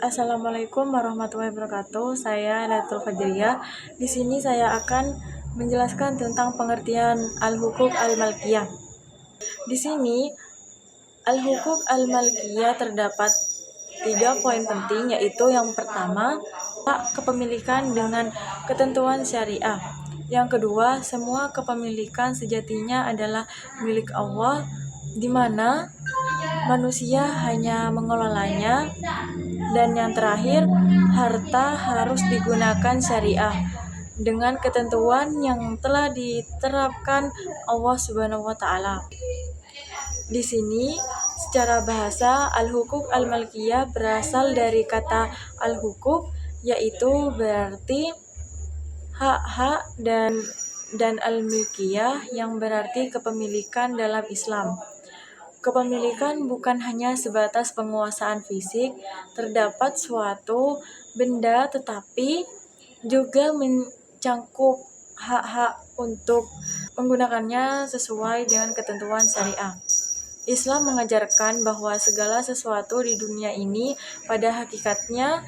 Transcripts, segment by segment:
Assalamualaikum warahmatullahi wabarakatuh. Saya Lailatul Fajriyah. Di sini saya akan menjelaskan tentang pengertian al-hukuk al-malkiyah. Di sini al-hukuk al-malkiyah terdapat 3 poin penting, yaitu yang pertama, hak kepemilikan dengan ketentuan syariah. Yang kedua, semua kepemilikan sejatinya adalah milik Allah, di mana manusia hanya mengelolanya. Dan yang terakhir, harta harus digunakan syariah dengan ketentuan yang telah diterapkan Allah Subhanahu wa taala. Di sini secara bahasa al-hukuk al-malkiyah berasal dari kata al-hukuk, yaitu berarti hak-hak, dan al-milkiyah yang berarti kepemilikan dalam Islam. Kepemilikan bukan hanya sebatas penguasaan fisik terdapat suatu benda, tetapi juga mencangkup hak-hak untuk menggunakannya sesuai dengan ketentuan syariah. Islam mengajarkan bahwa segala sesuatu di dunia ini pada hakikatnya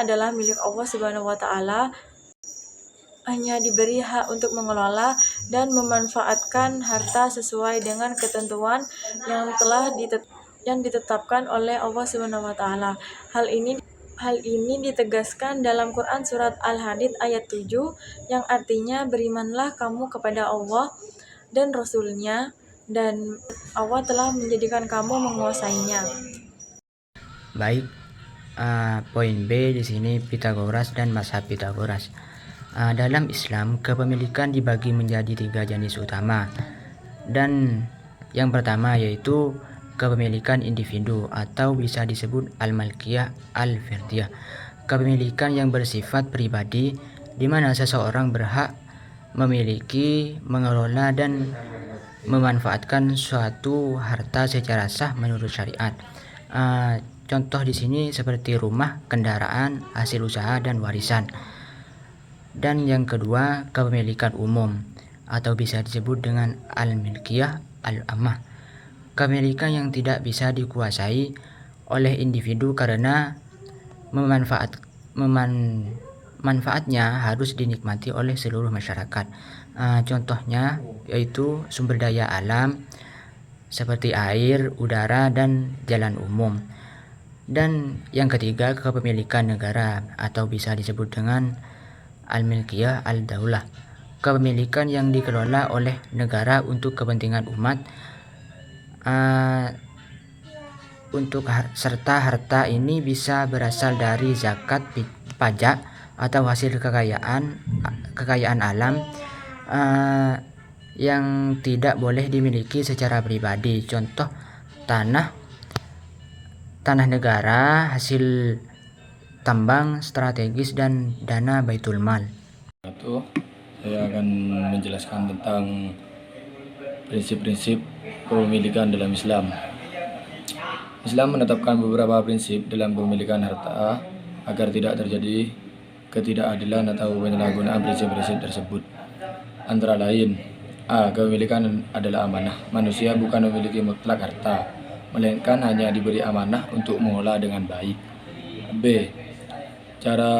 adalah milik Allah Subhanahu wa taala, hanya diberi hak untuk mengelola dan memanfaatkan harta sesuai dengan ketentuan yang ditetapkan oleh Allah Subhanahu wa taala. Hal ini ditegaskan dalam Quran surat Al-Hadid ayat 7 yang artinya berimanlah kamu kepada Allah dan Rasul-Nya, dan Allah telah menjadikan kamu menguasainya. Baik, poin B di sini Pitagoras dan mazhab Pitagoras. Dalam Islam, kepemilikan dibagi menjadi 3 jenis utama. Dan yang pertama yaitu kepemilikan individu atau bisa disebut al-malkiyah al-firdiyah. Kepemilikan yang bersifat pribadi di mana seseorang berhak memiliki, mengelola dan memanfaatkan suatu harta secara sah menurut syariat. Contoh di sini seperti rumah, kendaraan, hasil usaha dan warisan. Dan yang kedua, kepemilikan umum atau bisa disebut dengan al-milkiyah al-ammah. Kepemilikan yang tidak bisa dikuasai oleh individu karena manfaatnya harus dinikmati oleh seluruh masyarakat. Contohnya yaitu sumber daya alam seperti air, udara, dan jalan umum. Dan yang ketiga, kepemilikan negara atau bisa disebut dengan al-milkiyah al-daulah. Kepemilikan yang dikelola oleh negara untuk kepentingan umat, serta harta ini bisa berasal dari zakat, pajak, atau hasil kekayaan alam yang tidak boleh dimiliki secara pribadi. Contoh tanah negara, hasil tambang strategis, dan dana baitul mal. Saya akan menjelaskan tentang prinsip-prinsip kepemilikan dalam Islam. Islam menetapkan beberapa prinsip dalam kepemilikan harta agar tidak terjadi ketidakadilan atau penyalahgunaan prinsip-prinsip tersebut. Antara lain, A. Kepemilikan adalah amanah. Manusia bukan memiliki mutlak harta, melainkan hanya diberi amanah untuk mengolah dengan baik. B. Cara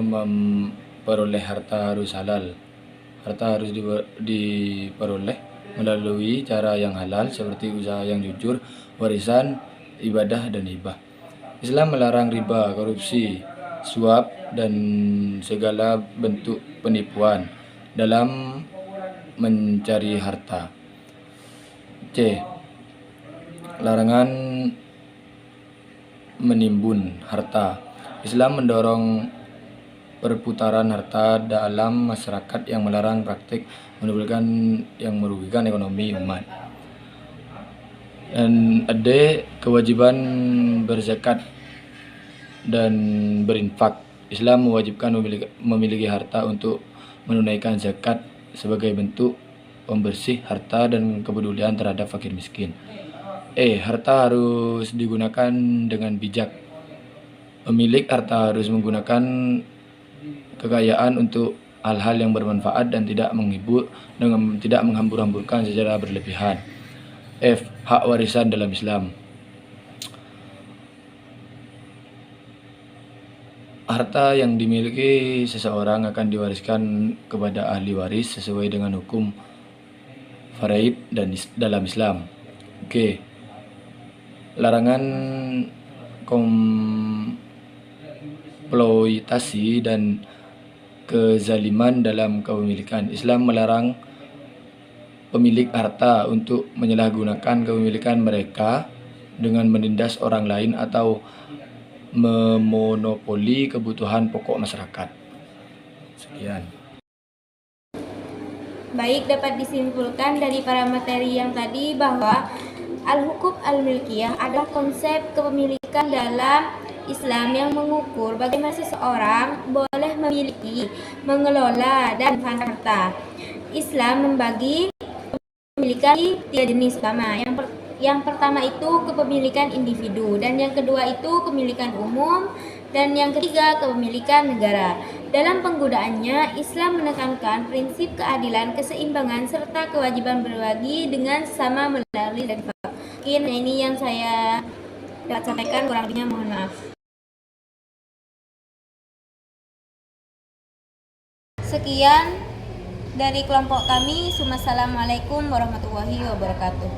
memperoleh harta harus halal. Harta harus diperoleh melalui cara yang halal seperti usaha yang jujur, warisan, ibadah, dan hibah. Islam melarang riba, korupsi, suap, dan segala bentuk penipuan dalam mencari harta. C. Larangan menimbun harta. Islam mendorong perputaran harta dalam masyarakat yang melarang praktik yang merugikan ekonomi umat. Dan D. Kewajiban berzakat dan berinfak. Islam mewajibkan memiliki harta untuk menunaikan zakat sebagai bentuk pembersih harta dan kepedulian terhadap fakir miskin. E. Harta harus digunakan dengan bijak. Pemilik harta harus menggunakan kekayaan untuk hal-hal yang bermanfaat dan tidak menghambur-hamburkan secara berlebihan. F. Hak warisan dalam Islam. harta yang dimiliki seseorang akan diwariskan kepada ahli waris sesuai dengan hukum faraid dan dalam Islam. Oke. Larangan eksploitasi dan kezaliman dalam kepemilikan. Islam melarang pemilik harta untuk menyalahgunakan kepemilikan mereka dengan menindas orang lain atau memonopoli kebutuhan pokok masyarakat. Sekian. Baik, dapat disimpulkan dari para materi yang tadi bahwa al-huquq al-milkiyah adalah konsep kepemilikan dalam Islam yang mengukur bagaimana seseorang boleh memiliki, mengelola, dan memanfaatkan harta. Islam membagi kepemilikan tiga jenis utama. Yang pertama itu kepemilikan individu, dan yang kedua itu kepemilikan umum, dan yang ketiga kepemilikan negara. Dalam penggunaannya, Islam menekankan prinsip keadilan, keseimbangan, serta kewajiban berbagi dengan sesama melalui dan mungkin ini yang saya dapat sampaikan, kurang lebihnya mohon maaf. Sekian dari kelompok kami. Wassalamualaikum warahmatullahi wabarakatuh.